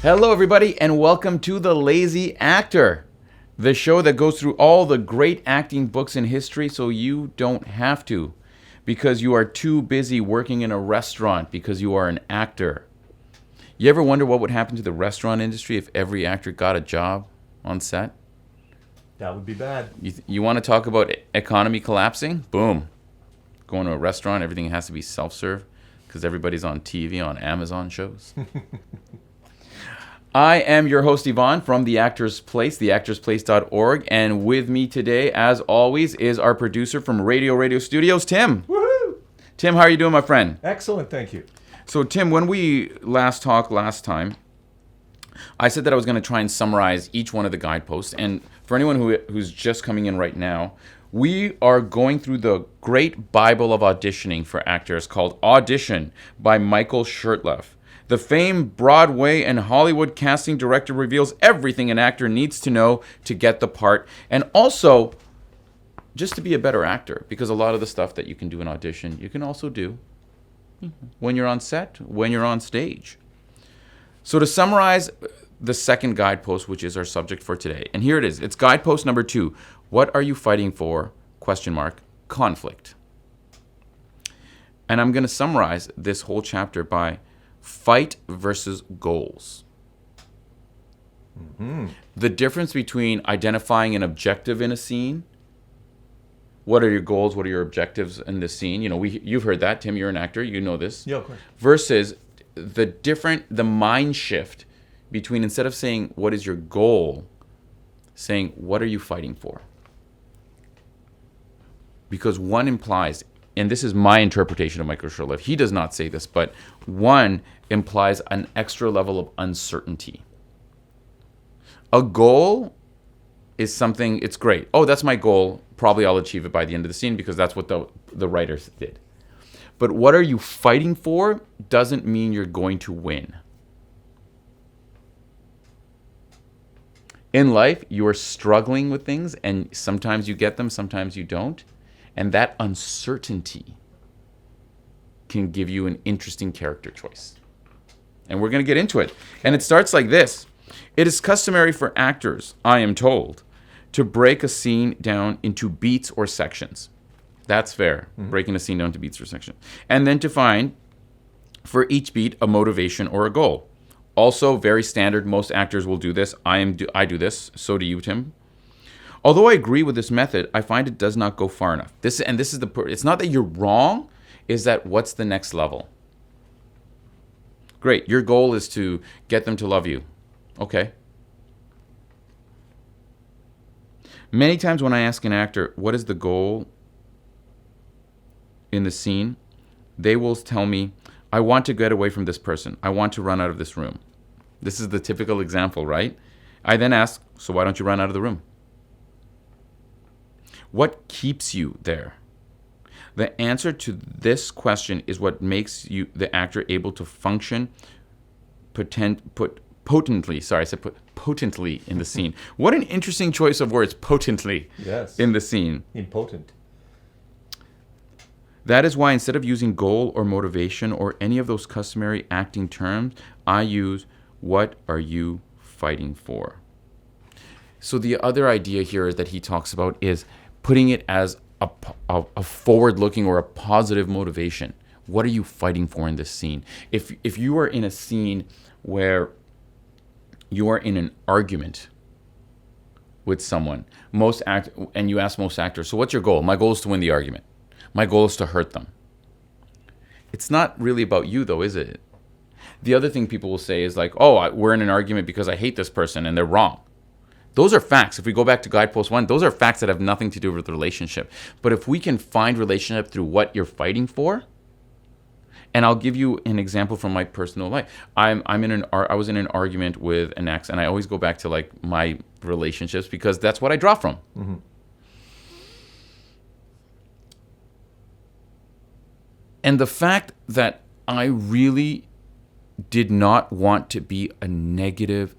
Hello, everybody, and welcome to The Lazy Actor, the show that goes through all the great acting books in history so you don't have to, because you are too busy working in a restaurant because you are an actor. You ever wonder what would happen to the restaurant industry if every actor got a job on set? That would be bad. You want to talk about economy collapsing? Boom. Going to a restaurant, everything has to be self-serve because everybody's on TV, on Amazon shows. I am your host, Ivan, from The Actor's Place, theactorsplace.org. And with me today, as always, is our producer from Radio Studios, Tim. Woohoo! Tim, how are you doing, my friend? Excellent, thank you. So, Tim, when we last talked last time, I said that I was going to try and summarize each one of the guideposts. And for anyone who's just coming in right now, we are going through the great Bible of auditioning for actors called Audition by Michael Shurtleff. The famed Broadway and Hollywood casting director reveals everything an actor needs to know to get the part, and also just to be a better actor, because a lot of the stuff that you can do in audition, you can also do when you're on set, when you're on stage. So to summarize the second guidepost, which is our subject for today, and here it is. It's guidepost number 2. What are you fighting for? ? Conflict. And I'm going to summarize this whole chapter by fight versus goals. Mm-hmm. The difference between identifying an objective in a scene. What are your goals? What are your objectives in this scene? You know, you've heard that. Tim, you're an actor. You know this. Yeah, of course. Versus the mind shift between, instead of saying, what is your goal, saying, what are you fighting for? Because one implies, and this is my interpretation of Michael Shurtleff, he does not say this, but one implies an extra level of uncertainty. A goal is something, it's great. Oh, that's my goal. Probably I'll achieve it by the end of the scene because that's what the writers did. But what are you fighting for doesn't mean you're going to win. In life, you are struggling with things, and sometimes you get them, sometimes you don't. And that uncertainty can give you an interesting character choice. And we're going to get into it. And it starts like this. It is customary for actors, I am told, to break a scene down into beats or sections. That's fair, breaking a scene down to beats or sections. And then to find, for each beat, a motivation or a goal. Also, very standard, most actors will do this. I do this, so do you, Tim. Although I agree with this method, I find it does not go far enough. It's not that you're wrong, is that what's the next level? Great, your goal is to get them to love you. Okay. Many times when I ask an actor, what is the goal in the scene, they will tell me, I want to get away from this person. I want to run out of this room. This is the typical example, right? I then ask, so why don't you run out of the room? What keeps you there? The answer to this question is what makes the actor able to function potently in the scene. What an interesting choice of words, potently. Yes. In the scene. Impotent. That is why instead of using goal or motivation or any of those customary acting terms, I use what are you fighting for? So the other idea here is that he talks about is putting it as a forward-looking or a positive motivation. What are you fighting for in this scene? If you are in a scene where you are in an argument with someone, and you ask most actors, so what's your goal? My goal is to win the argument. My goal is to hurt them. It's not really about you, though, is it? The other thing people will say is like, oh, we're in an argument because I hate this person and they're wrong. Those are facts. If we go back to Guidepost 1, those are facts that have nothing to do with the relationship. But if we can find relationship through what you're fighting for, and I'll give you an example from my personal life. I was in an argument with an ex, and I always go back to like my relationships because that's what I draw from. Mm-hmm. And the fact that I really did not want to be a negative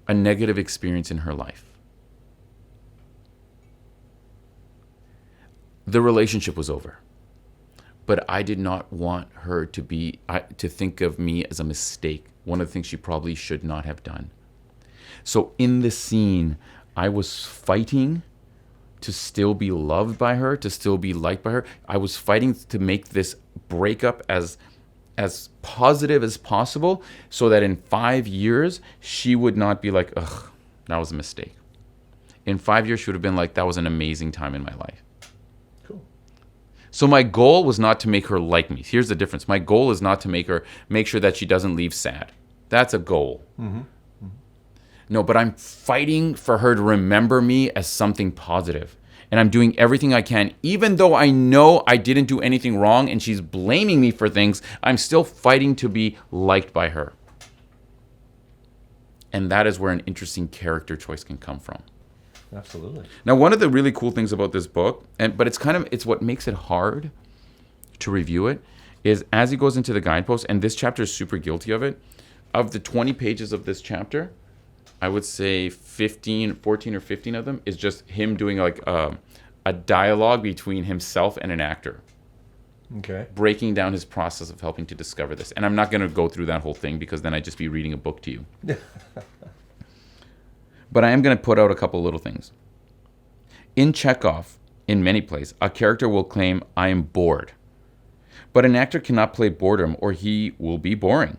experience in her life. The relationship was over. but I did not want her to think of me as a mistake. One of the things she probably should not have done. So in the scene, I was fighting to still be loved by her, to still be liked by her. I was fighting to make this breakup as positive as possible, so that in 5 years, she would not be like, ugh, that was a mistake. In 5 years, she would have been like, that was an amazing time in my life. Cool. So my goal was not to make her like me. Here's the difference. My goal is not to make sure that she doesn't leave sad. That's a goal. Mm-hmm. No, but I'm fighting for her to remember me as something positive. And I'm doing everything I can, even though I know I didn't do anything wrong and she's blaming me for things, I'm still fighting to be liked by her. And that is where an interesting character choice can come from. Absolutely. Now, one of the really cool things about this book, but it's what makes it hard to review it, is as he goes into the guidepost, and this chapter is super guilty of it, of the 20 pages of this chapter, I would say 14 or 15 of them is just him doing like a dialogue between himself and an actor. Okay. Breaking down his process of helping to discover this. And I'm not going to go through that whole thing because then I'd just be reading a book to you. But I am going to put out a couple little things. In Chekhov, in many plays, a character will claim, I am bored. But an actor cannot play boredom or he will be boring.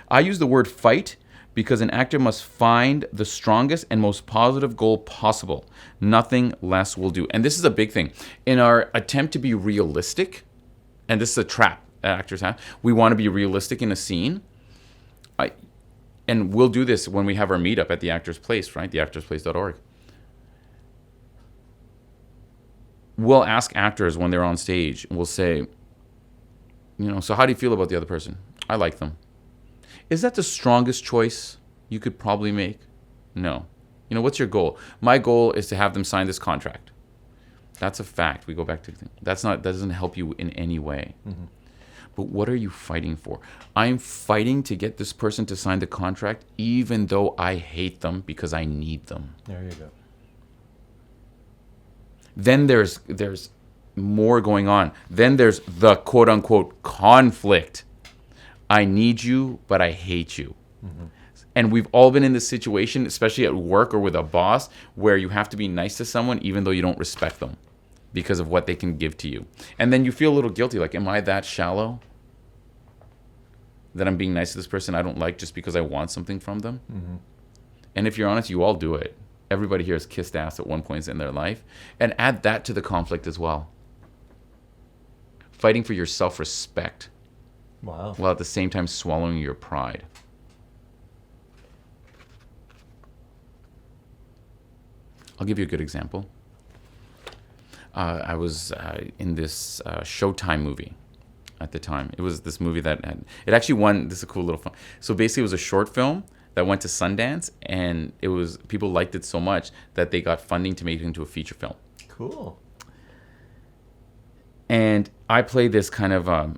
I use the word fight because an actor must find the strongest and most positive goal possible. Nothing less will do. And this is a big thing. In our attempt to be realistic, and this is a trap that actors have, we want to be realistic in a scene. And we'll do this when we have our meetup at the Actors Place, right? theactorsplace.org. We'll ask actors when they're on stage, and we'll say, so how do you feel about the other person? I like them. Is that the strongest choice you could probably make? No. What's your goal? My goal is to have them sign this contract. That's a fact. We go back to the thing. That doesn't help you in any way. Mm-hmm. But what are you fighting for? I'm fighting to get this person to sign the contract even though I hate them because I need them. There you go. Then there's more going on. Then there's the quote-unquote conflict. I need you, but I hate you. Mm-hmm. And we've all been in this situation, especially at work or with a boss, where you have to be nice to someone even though you don't respect them because of what they can give to you. And then you feel a little guilty, like, am I that shallow that I'm being nice to this person I don't like just because I want something from them? Mm-hmm. And if you're honest, you all do it. Everybody here has kissed ass at one point in their life. And add that to the conflict as well. Fighting for your self-respect. Wow. While at the same time swallowing your pride. I'll give you a good example. I was in this Showtime movie at the time. It was this movie it actually won. This is a cool little fun. So basically, it was a short film that went to Sundance, and people liked it so much that they got funding to make it into a feature film. Cool. And I play this kind of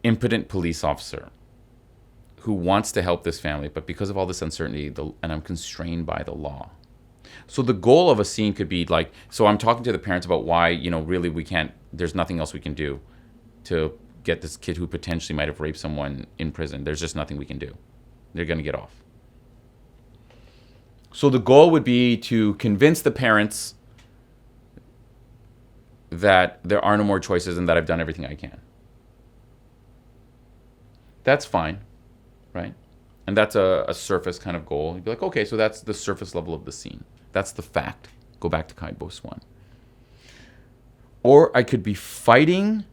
impotent police officer who wants to help this family, but because of all this uncertainty, and I'm constrained by the law. So the goal of a scene could be like, so I'm talking to the parents about why, really we can't, there's nothing else we can do to get this kid who potentially might have raped someone in prison. There's just nothing we can do. They're going to get off. So the goal would be to convince the parents that there are no more choices and that I've done everything I can. That's fine, right? And that's a surface kind of goal. You'd be like, okay, so that's the surface level of the scene. That's the fact. Go back to Guidepost 1. Or I could be fighting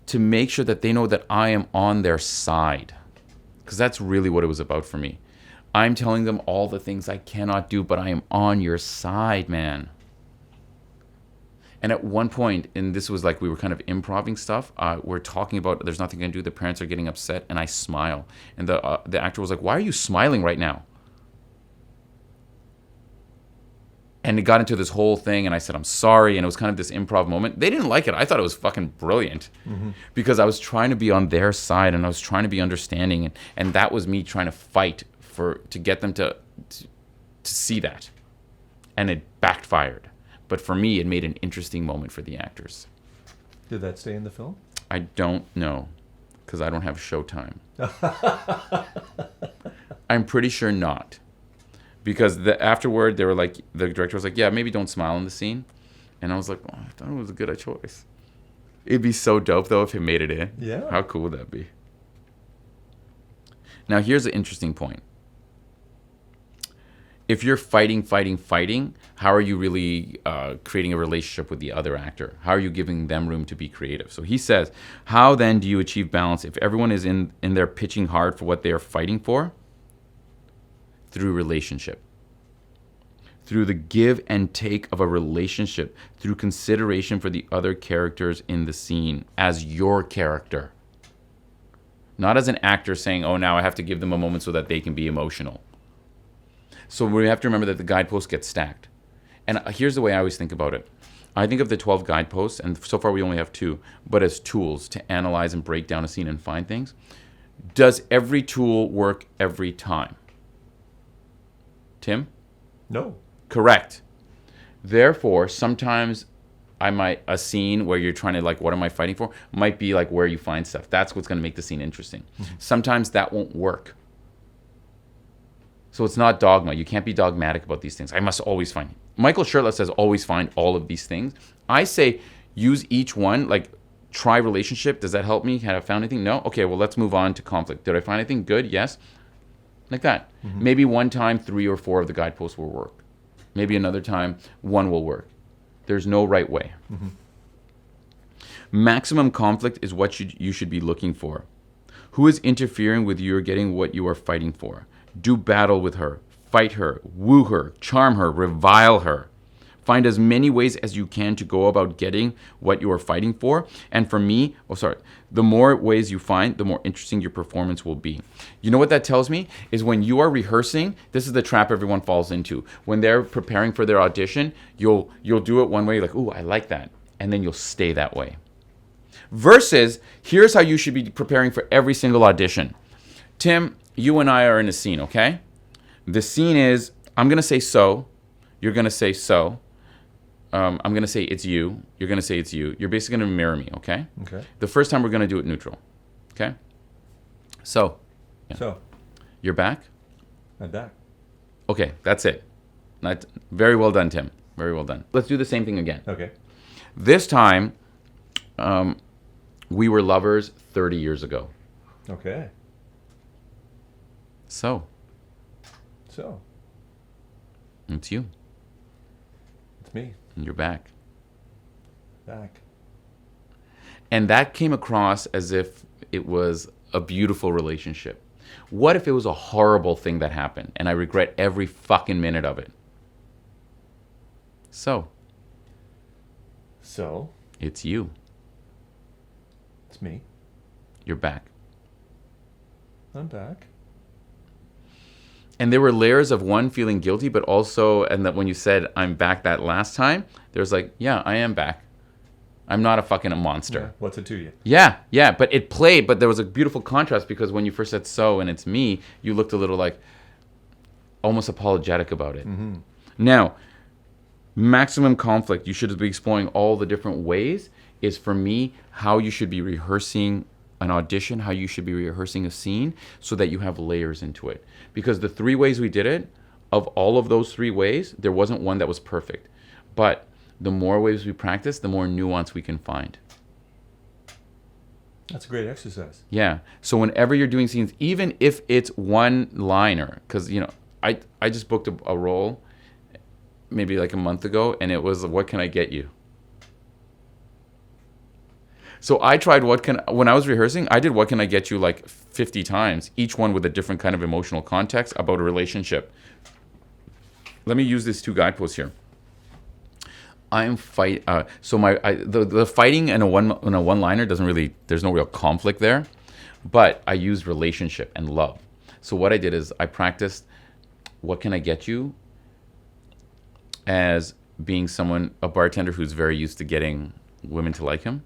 to make sure that they know that I am on their side. Because that's really what it was about for me. I'm telling them all the things I cannot do, but I am on your side, man. And at one point, and this was like we were kind of improvising stuff, we're talking about there's nothing I can do, the parents are getting upset, and I smile. And the actor was like, why are you smiling right now? And it got into this whole thing, and I said, I'm sorry, and it was kind of this improv moment. They didn't like it. I thought it was fucking brilliant because I was trying to be on their side, and I was trying to be understanding, and that was me trying to fight to get them to see that. And it backfired. But for me, it made an interesting moment for the actors. Did that stay in the film? I don't know, because I don't have Showtime. I'm pretty sure not. Because afterward, they were like, the director was like, yeah, maybe don't smile in the scene. And I was like, oh, I thought it was a good choice. It'd be so dope, though, if it made it in. Yeah. How cool would that be? Now, here's an interesting point. If you're fighting, how are you really creating a relationship with the other actor? How are you giving them room to be creative? So he says, how then do you achieve balance if everyone is in there pitching hard for what they are fighting for? Through relationship. Through the give and take of a relationship. Through consideration for the other characters in the scene as your character. Not as an actor saying, oh, now I have to give them a moment so that they can be emotional. So we have to remember that the guideposts get stacked. And here's the way I always think about it. I think of the 12 guideposts, and so far we only have 2, but as tools to analyze and break down a scene and find things. Does every tool work every time? Tim? No. Correct. Therefore, sometimes a scene where you're trying to like, what am I fighting for? Might be like where you find stuff. That's what's going to make the scene interesting. Mm-hmm. Sometimes that won't work. So it's not dogma. You can't be dogmatic about these things. I must always find. Michael Shurtleff says always find all of these things. I say use each one, like try relationship. Does that help me? Have I found anything? No? Okay, well, let's move on to conflict. Did I find anything? Good, yes. Like that. Mm-hmm. Maybe one time 3 or 4 of the guideposts will work. Maybe another time 1 will work. There's no right way. Mm-hmm. Maximum conflict is what you should be looking for. Who is interfering with you or getting what you are fighting for? Do battle with her, fight her, woo her, charm her, revile her. Find as many ways as you can to go about getting what you are fighting for. And for me, the more ways you find, the more interesting your performance will be. You know what that tells me? Is when you are rehearsing, this is the trap everyone falls into. When they're preparing for their audition, you'll do it one way, like, ooh, I like that. And then you'll stay that way. Versus, here's how you should be preparing for every single audition. Tim, you and I are in a scene, okay? The scene is, I'm going to say so. You're going to say so. I'm going to say it's you. You're going to say it's you. You're basically going to mirror me, okay? Okay. The first time we're going to do it neutral, okay? So. Yeah. So. You're back? I'm back. Okay, that's it. Very well done, Tim. Very well done. Let's do the same thing again. Okay. This time, we were lovers 30 years ago. Okay. So. It's you. It's me. And you're back. Back. And that came across as if it was a beautiful relationship. What if it was a horrible thing that happened and I regret every fucking minute of it? So. It's you. It's me. You're back. I'm back. And there were layers of one feeling guilty, but also, and that when you said, I'm back that last time, there's like, yeah, I am back. I'm not a fucking monster. Yeah. What's it to you? Yeah. But it played, but there was a beautiful contrast because when you first said so and it's me, you looked a little like almost apologetic about it. Mm-hmm. Now, maximum conflict, you should be exploring all the different ways, is for me how you should be rehearsing an audition, how you should be rehearsing a scene so that you have layers into it. Because the 3 ways we did it, of all of those 3 ways, there wasn't one that was perfect. But the more ways we practice, the more nuance we can find. That's a great exercise. Yeah. So whenever you're doing scenes, even if it's one-liner, because, I just booked a role maybe like a month ago, and it was, what can I get you? So I tried when I was rehearsing, I did what can I get you like 50 times, each one with a different kind of emotional context about a relationship. Let me use these 2 guideposts here. The fighting in a one-liner doesn't really, there's no real conflict there, but I used relationship and love. So what I did is I practiced what can I get you as being a bartender who's very used to getting women to like him.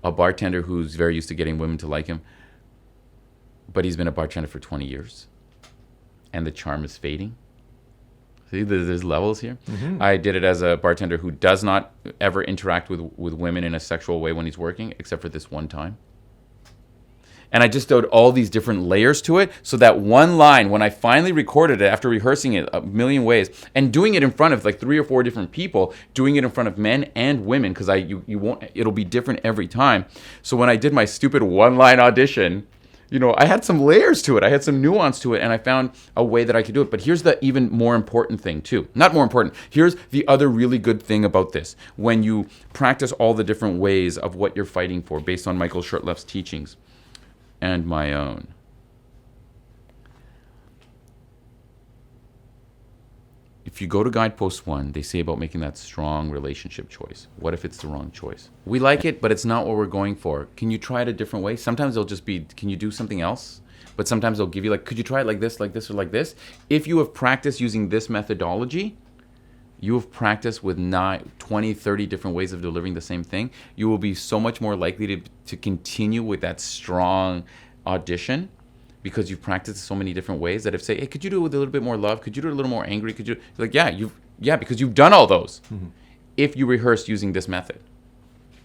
A bartender who's very used to getting women to like him, but he's been a bartender for 20 years, and the charm is fading. See, there's levels here. Mm-hmm. I did it as a bartender who does not ever interact with women in a sexual way when he's working, except for this one time. And I just did all these different layers to it, so that one line, when I finally recorded it after rehearsing it a million ways and doing it in front of like 3 or 4 different people, doing it in front of men and women, because you won't, it'll be different every time. So when I did my stupid one-line audition, you know, I had some layers to it, I had some nuance to it, and I found a way that I could do it. But here's the even more important thing too. Not more important. Here's the other really good thing about this. When you practice all the different ways of what you're fighting for based on Michael Shurtleff's teachings and my own. If you go to Guidepost 1, they say about making that strong relationship choice. What if it's the wrong choice? We like it, but it's not what we're going for. Can you try it a different way? Sometimes they'll just be, can you do something else? But sometimes they'll give you like, could you try it like this, or like this? If you have practiced using this methodology, you have practiced with 20, 30 different ways of delivering the same thing, you will be so much more likely to continue with that strong audition, because you've practiced so many different ways that if say, hey, could you do it with a little bit more love? Could you do it a little more angry? Could you, like, yeah, because you've done all those. Mm-hmm. If you rehearse using this method.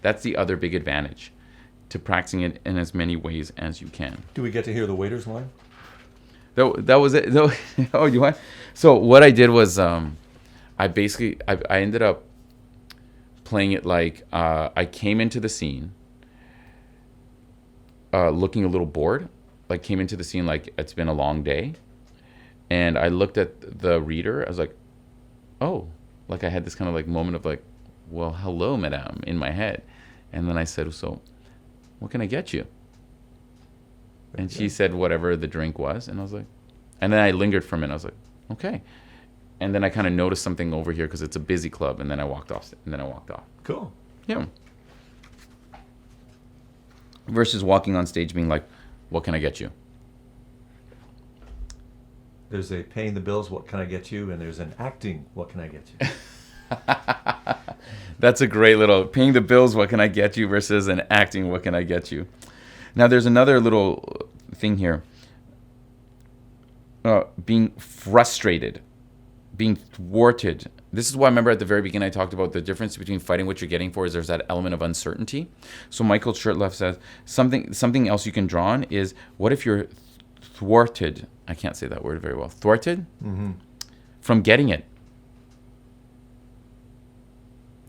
That's the other big advantage to practicing it in as many ways as you can. Do we get to hear the waiter's line? That was it. Oh, you want? So what I did was, I ended up playing it like I came into the scene looking a little bored. Like came into the scene like it's been a long day, and I looked at the reader. I was like, oh, like I had this kind of like moment of like, well, hello, madame, in my head. And then I said, so what can I get you? And she said whatever the drink was, and I was like, and then I lingered for a minute. I was like, okay. And then I kind of noticed something over here because it's a busy club, and then I walked off. Cool. Yeah. Versus walking on stage being like, what can I get you? There's a paying the bills, what can I get you? And there's an acting, what can I get you? That's a great little paying the bills, what can I get you? Versus an acting, what can I get you? Now there's another little thing here. Being frustrated, being thwarted. This is why I remember at the very beginning I talked about the difference between fighting what you're getting for is there's that element of uncertainty. So Michael Shurtleff says something else you can draw on is what if you're thwarted? I can't say that word very well. Thwarted from getting it.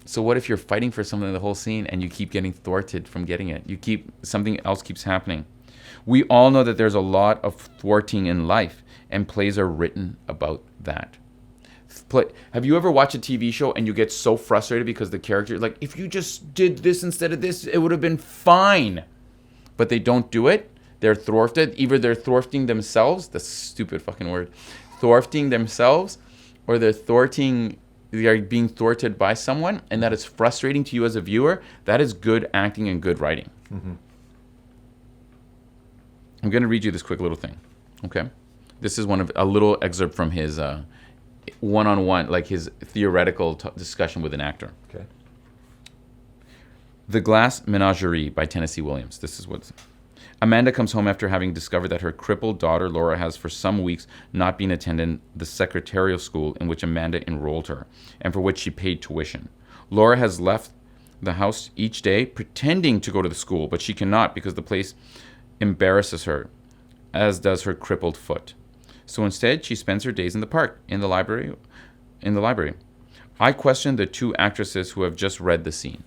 So what if you're fighting for something the whole scene and you keep getting thwarted from getting it? Something else keeps happening. We all know that there's a lot of thwarting in life, and plays are written about that. Have you ever watched a TV show and you get so frustrated because the character, like, if you just did this instead of this, it would have been fine. But they don't do it. They're thwarted. Either they're thwarting themselves, the stupid fucking word, thwarting themselves, or they are being thwarted by someone, and that is frustrating to you as a viewer. That is good acting and good writing. Mm-hmm. I'm going to read you this quick little thing. Okay? This is a little excerpt from his one-on-one, like his theoretical discussion with an actor. Okay. The Glass Menagerie by Tennessee Williams. This is what's... Amanda comes home after having discovered that her crippled daughter, Laura, has for some weeks not been attending the secretarial school in which Amanda enrolled her, and for which she paid tuition. Laura has left the house each day pretending to go to the school, but she cannot because the place embarrasses her, as does her crippled foot. So instead, she spends her days in the park, in the library. I question the 2 actresses who have just read the scene.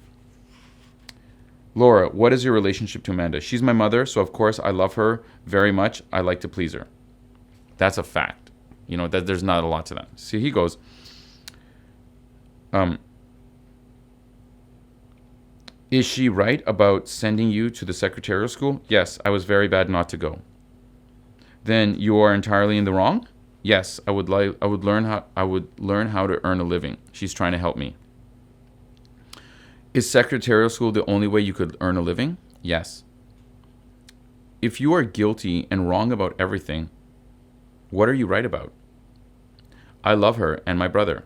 Laura, what is your relationship to Amanda? She's my mother, so of course I love her very much. I like to please her. That's a fact. You know, that there's not a lot to that. See, he goes, is she right about sending you to the secretarial school? Yes, I was very bad not to go. Then you are entirely in the wrong? Yes, I would learn how to earn a living. She's trying to help me. Is secretarial school the only way you could earn a living? Yes. If you are guilty and wrong about everything, what are you right about? I love her and my brother.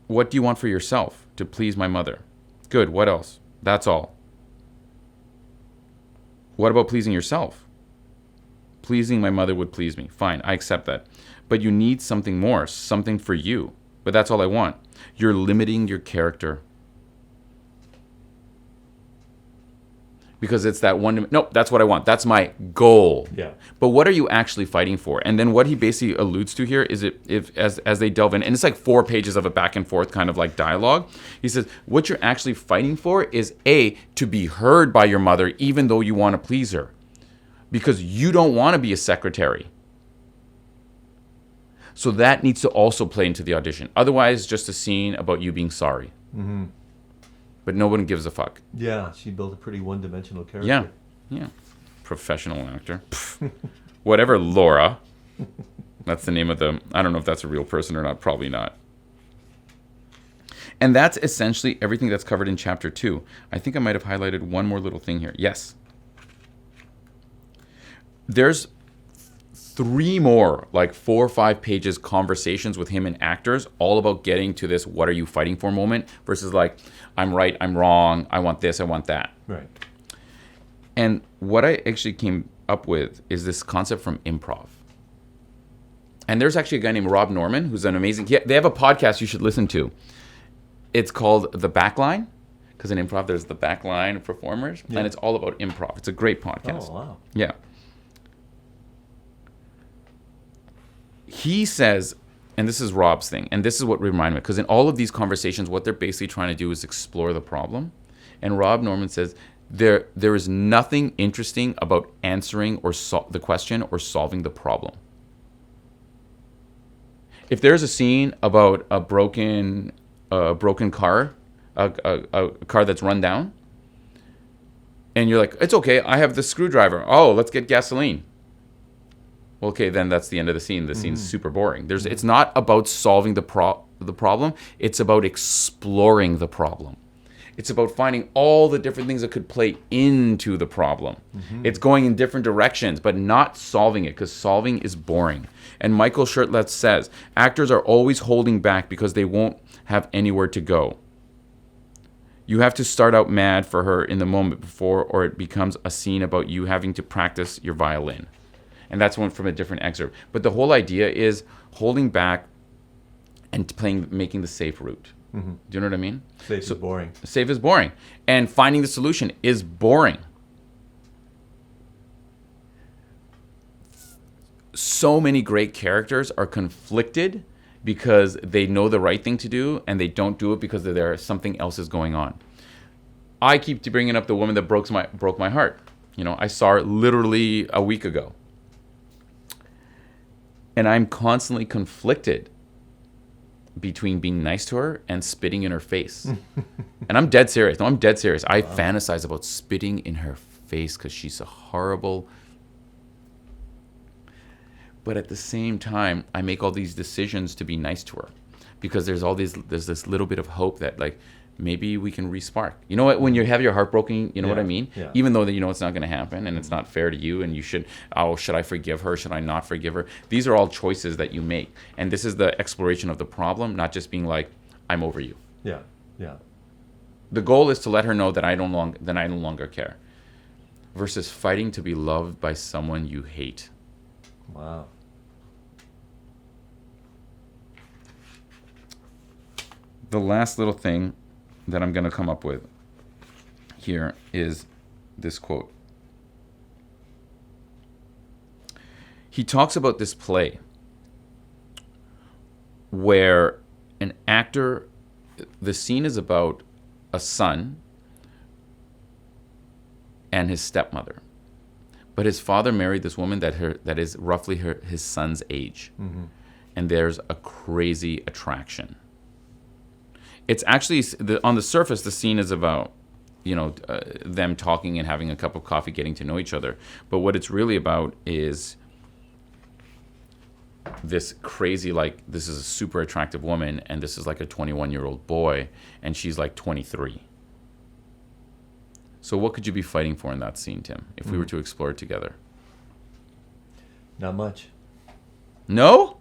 What do you want for yourself? To please my mother. Good, what else? That's all. What about pleasing yourself? Pleasing my mother would please me. Fine, I accept that. but you need something more, something for you. But that's all I want. You're limiting your character. Because it's that one, no, that's what I want. That's my goal. Yeah. But what are you actually fighting for? And then what he basically alludes to here is if as they delve in, and it's like 4 pages of a back and forth kind of like dialogue. He says, what you're actually fighting for is to be heard by your mother, even though you want to please her. Because you don't want to be a secretary. So that needs to also play into the audition. Otherwise, just a scene about you being sorry. Mm-hmm. But no one gives a fuck. Yeah, she built a pretty one-dimensional character. Yeah. Professional actor. Whatever, Laura. That's the name of I don't know if that's a real person or not. Probably not. And that's essentially everything that's covered in chapter 2. I think I might have highlighted one more little thing here. Yes. There's 3 more, like 4 or 5 pages conversations with him and actors, all about getting to this what are you fighting for moment versus like, I'm right, I'm wrong, I want this, I want that. Right. And what I actually came up with is this concept from improv. And there's actually a guy named Rob Norman who's an amazing, they have a podcast you should listen to. It's called The Backline, because in improv there's the backline of performers, and it's all about improv. It's a great podcast. Oh, wow. Yeah. He says, and this is Rob's thing, and this is what reminded me, because in all of these conversations, what they're basically trying to do is explore the problem. And Rob Norman says, there is nothing interesting about answering or the question or solving the problem. If there's a scene about a broken car, a car that's run down, and you're like, it's okay, I have the screwdriver. Oh, let's get gasoline. Okay, then that's the end of the scene. The scene's super boring. It's not about solving the problem. It's about exploring the problem. It's about finding all the different things that could play into the problem. It's going in different directions, but not solving it, because solving is boring. And Michael Shurtleff says, actors are always holding back because they won't have anywhere to go. You have to start out mad for her in the moment before, or it becomes a scene about you having to practice your violin. And that's one from a different excerpt. But the whole idea is holding back and making the safe route. Do you know what I mean? Safe is boring. Safe is boring. And finding the solution is boring. So many great characters are conflicted because they know the right thing to do and they don't do it because something else is going on. I keep bringing up the woman that broke my heart. I saw her literally a week ago. And I'm constantly conflicted between being nice to her and spitting in her face. And I'm dead serious. No, I'm dead serious. I fantasize about spitting in her face because she's a horrible. But at the same time, I make all these decisions to be nice to her because there's this little bit of hope that like maybe we can re-spark. You know what? When you have your heart broken, you know what I mean? Yeah. Even though that it's not going to happen and it's not fair to you and you should I forgive her? Should I not forgive her? These are all choices that you make. And this is the exploration of the problem, not just being like, I'm over you. Yeah. The goal is to let her know that I no longer care. Versus fighting to be loved by someone you hate. Wow. The last little thing that I'm going to come up with here is this quote. He talks about this play where an actor, the scene is about a son and his stepmother. But his father married this woman that is roughly his son's age. And there's a crazy attraction. It's actually, on the surface, the scene is about, them talking and having a cup of coffee, getting to know each other. But what it's really about is this crazy, like, this is a super attractive woman, and this is like a 21-year-old boy, and she's like 23. So what could you be fighting for in that scene, Tim, if we were to explore it together? Not much. No?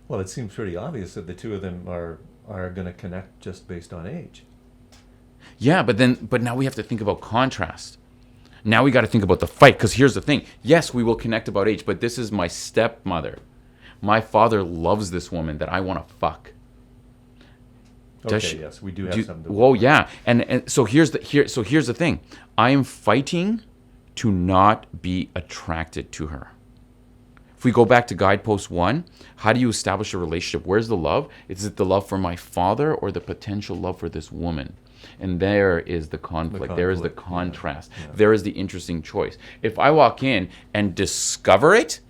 Well, it seems pretty obvious that the two of them are going to connect just based on age. Yeah, but now we have to think about contrast. Now we got to think about the fight, because here's the thing. Yes, we will connect about age, but this is my stepmother. My father loves this woman that I want to fuck. Okay, yes, we do have some. Well, yeah, and so here's the thing. I am fighting to not be attracted to her. If we go back to Guidepost 1, how do you establish a relationship? Where's the love? Is it the love for my father or the potential love for this woman? And there is the conflict. There is the contrast. Yeah. There is the interesting choice. If I walk in and discover it,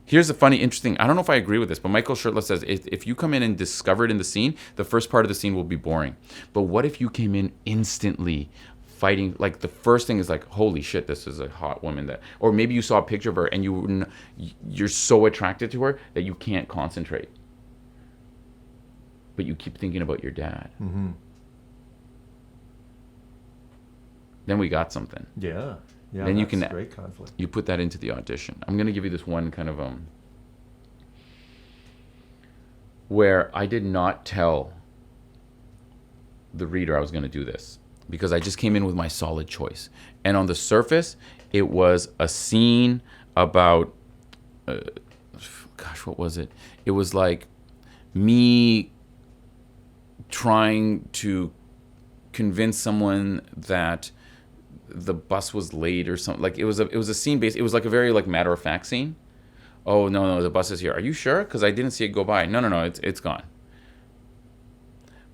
here's the funny, interesting, I don't know if I agree with this, but Michael Shurtleff says, if you come in and discover it in the scene, the first part of the scene will be boring. But what if you came in instantly fighting, like the first thing is like, holy shit, this is a hot woman that, or maybe you saw a picture of her and you're so attracted to her that you can't concentrate. But you keep thinking about your dad. Mm-hmm. Then we got something. Yeah. Yeah, then that's great conflict. You put that into the audition. I'm going to give you this one kind of where I did not tell the reader I was going to do this because I just came in with my solid choice. And on the surface, it was a scene about, what was it? It was like me trying to convince someone that the bus was late or something. Like it was a scene based. It was like a very like matter of fact scene. Oh no, the bus is here. Are you sure? Because I didn't see it go by. No, it's gone.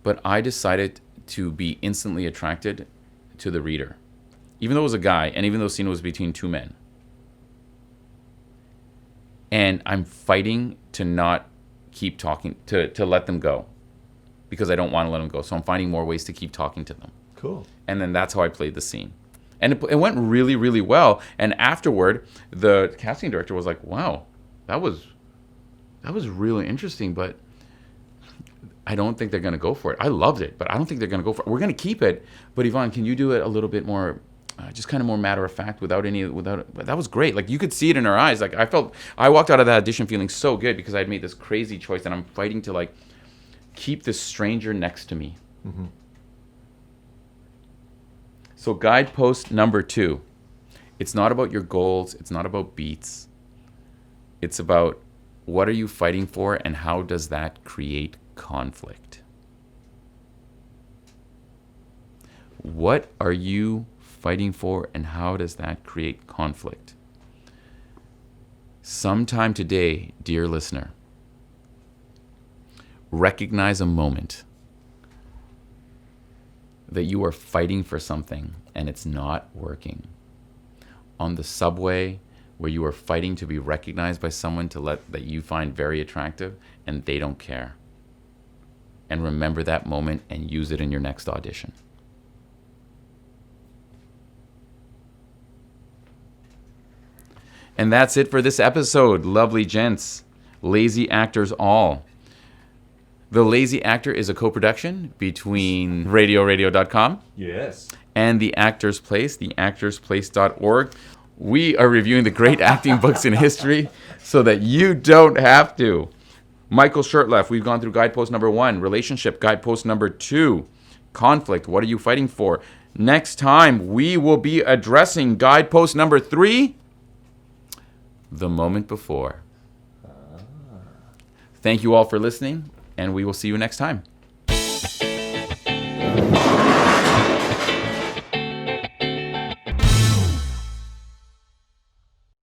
But I decided to be instantly attracted to the reader, even though it was a guy, and even though the scene was between two men. And I'm fighting to not keep talking, to let them go, because I don't want to let them go. So I'm finding more ways to keep talking to them. Cool. And then that's how I played the scene. And it went really, really well. And afterward, the casting director was like, wow, that was really interesting, but I don't think they're going to go for it. I loved it, but I don't think they're going to go for it. We're going to keep it, but Ivan, can you do it a little bit more, just kind of more matter of fact without that was great. Like you could see it in her eyes. Like I walked out of that audition feeling so good because I had made this crazy choice and I'm fighting to like keep this stranger next to me. Mm-hmm. So guidepost number 2, it's not about your goals. It's not about beats. It's about what are you fighting for and how does that create conflict? What are you fighting for and how does that create conflict? Sometime today, dear listener, recognize a moment that you are fighting for something and it's not working. On the subway, where you are fighting to be recognized by someone that you find very attractive and they don't care. And remember that moment and use it in your next audition. And that's it for this episode, lovely gents. Lazy Actors All. The Lazy Actor is a co-production between radioradio.com yes, and The Actor's Place, theactorsplace.org. We are reviewing the great acting books in history so that you don't have to. Michael Shurtleff, we've gone through guidepost number 1, relationship, guidepost number 2, conflict, what are you fighting for? Next time, we will be addressing guidepost number 3, the moment before. Thank you all for listening, and we will see you next time.